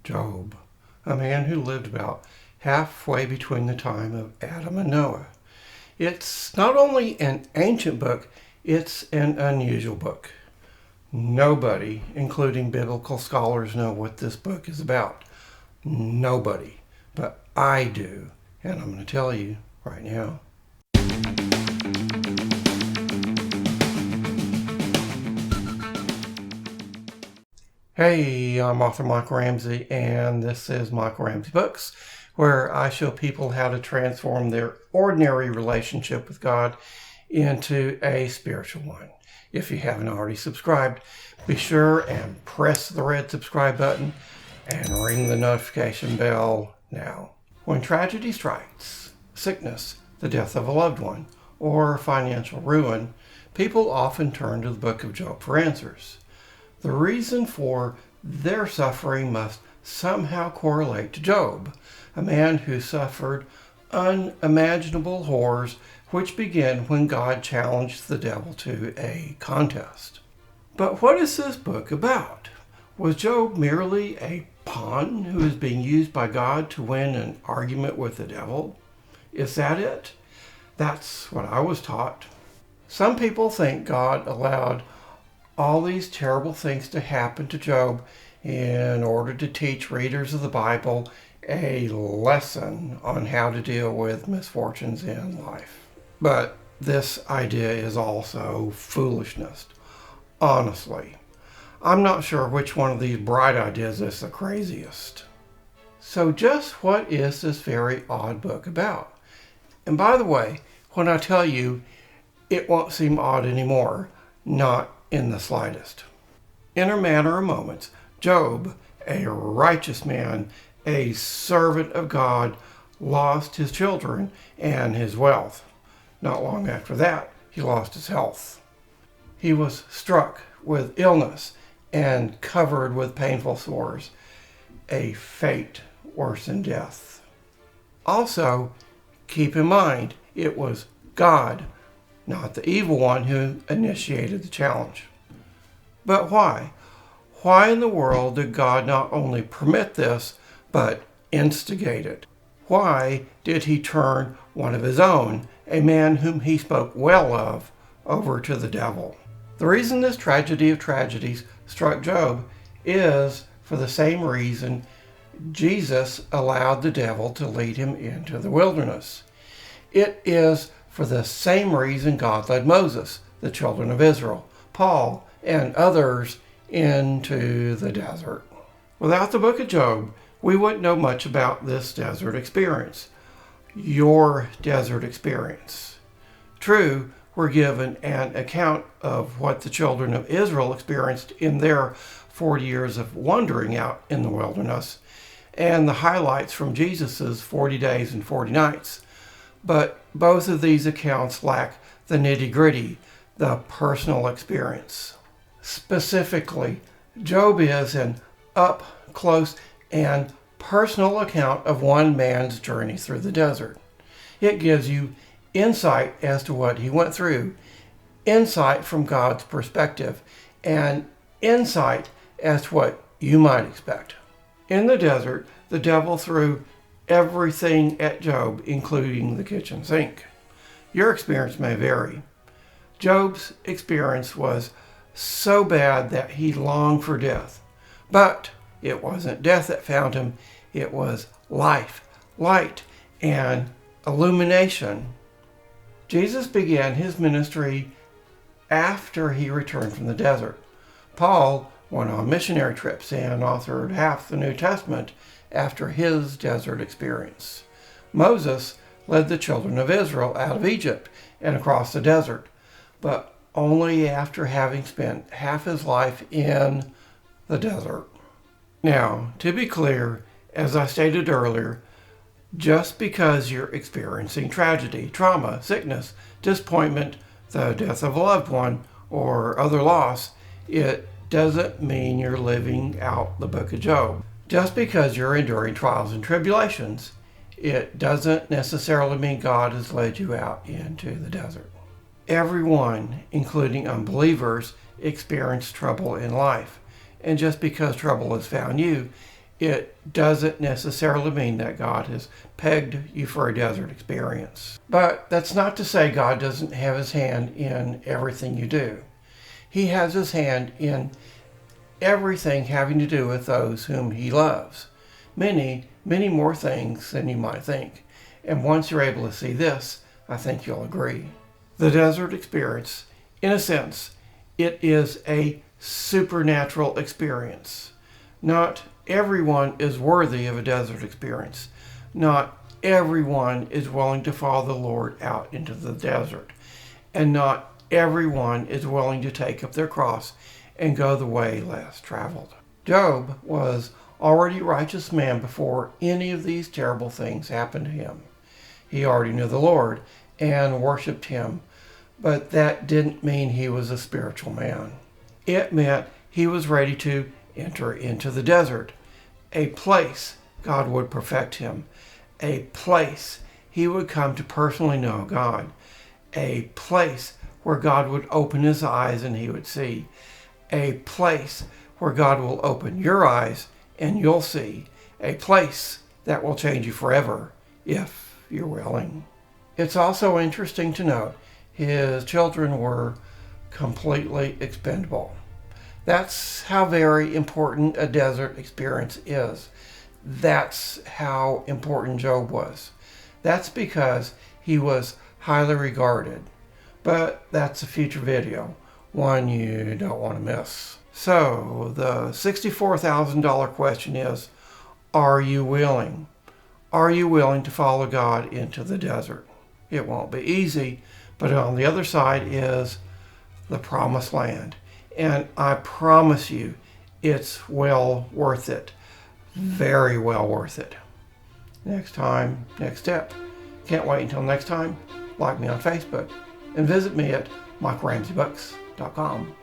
Job, a man who lived about halfway between the time of Adam and Noah. It's not only an ancient book, it's an unusual book. Nobody, including biblical scholars, know what this book is about. Nobody. But I do, and I'm going to tell you right now. Hey, I'm author Michael Ramsey, and this is Michael Ramsey Books, where I show people how to transform their ordinary relationship with God into a spiritual one. If you haven't already subscribed, be sure and press the red subscribe button and ring the notification bell now. When tragedy strikes, sickness, the death of a loved one, or financial ruin, people often turn to the book of Job for answers. The reason for their suffering must somehow correlate to Job, a man who suffered unimaginable horrors which began when God challenged the devil to a contest. But what is this book about? Was Job merely a pawn who is being used by God to win an argument with the devil? Is that it? That's what I was taught. Some people think God allowed all these terrible things to happen to Job in order to teach readers of the Bible a lesson on how to deal with misfortunes in life. But this idea is also foolishness. Honestly, I'm not sure which one of these bright ideas is the craziest. So just what is this very odd book about? And by the way, when I tell you, it won't seem odd anymore, not in the slightest. In a matter of moments, Job, a righteous man, a servant of God, lost his children and his wealth. Not long after that, he lost his health. He was struck with illness and covered with painful sores, a fate worse than death. Also, keep in mind, it was God, not the evil one, who initiated the challenge. But why? Why in the world did God not only permit this, but instigate it? Why did he turn one of his own, a man whom he spoke well of, over to the devil? The reason this tragedy of tragedies struck Job is for the same reason Jesus allowed the devil to lead him into the wilderness. It is for the same reason God led Moses, the children of Israel, Paul, and others into the desert. Without the book of Job, we wouldn't know much about this desert experience. Your desert experience. True, we're given an account of what the children of Israel experienced in their 40 years of wandering out in the wilderness, and the highlights from Jesus' 40 days and 40 nights. But both of these accounts lack the nitty-gritty, the personal experience. Specifically, Job is an up-close and personal account of one man's journey through the desert. It gives you insight as to what he went through, insight from God's perspective, and insight as to what you might expect. In the desert, the devil threw everything at Job, including the kitchen sink. Your experience may vary. Job's experience was so bad that he longed for death. But it wasn't death that found him. It was life, light, and illumination. Jesus began his ministry after he returned from the desert. Paul went on missionary trips and authored half the New Testament after his desert experience. Moses led the children of Israel out of Egypt and across the desert, but only after having spent half his life in the desert. Now, to be clear, as I stated earlier, just because you're experiencing tragedy, trauma, sickness, disappointment, the death of a loved one, or other loss, it doesn't mean you're living out the book of Job. Just because you're enduring trials and tribulations, it doesn't necessarily mean God has led you out into the desert. Everyone, including unbelievers, experience trouble in life. And just because trouble has found you, It doesn't necessarily mean that God has pegged you for a desert experience. But that's not to say God doesn't have his hand in everything you do. He has his hand in everything having to do with those whom he loves. Many, many more things than you might think. And once you're able to see this, I think you'll agree. The desert experience, in a sense, it is a supernatural experience. Not everyone is worthy of a desert experience. Not everyone is willing to follow the Lord out into the desert. And not everyone is willing to take up their cross and go the way less traveled. Job was already a righteous man before any of these terrible things happened to him. He already knew the Lord and worshiped him, but that didn't mean he was a spiritual man. It meant he was ready to enter into the desert, a place God would perfect him, a place he would come to personally know God, a place where God would open his eyes and he would see, a place where God will open your eyes and you'll see, a place that will change you forever if you're willing. It's also interesting to note his children were completely expendable. That's how very important a desert experience is. That's how important Job was. That's because he was highly regarded. But that's a future video, one you don't want to miss. So the $64,000 question is, are you willing? Are you willing to follow God into the desert? It won't be easy, but on the other side is the promised land. And I promise you, it's well worth it. Very well worth it. Next time, next step. Can't wait until next time. Like me on Facebook and visit me at MikeRamseyBooks.com.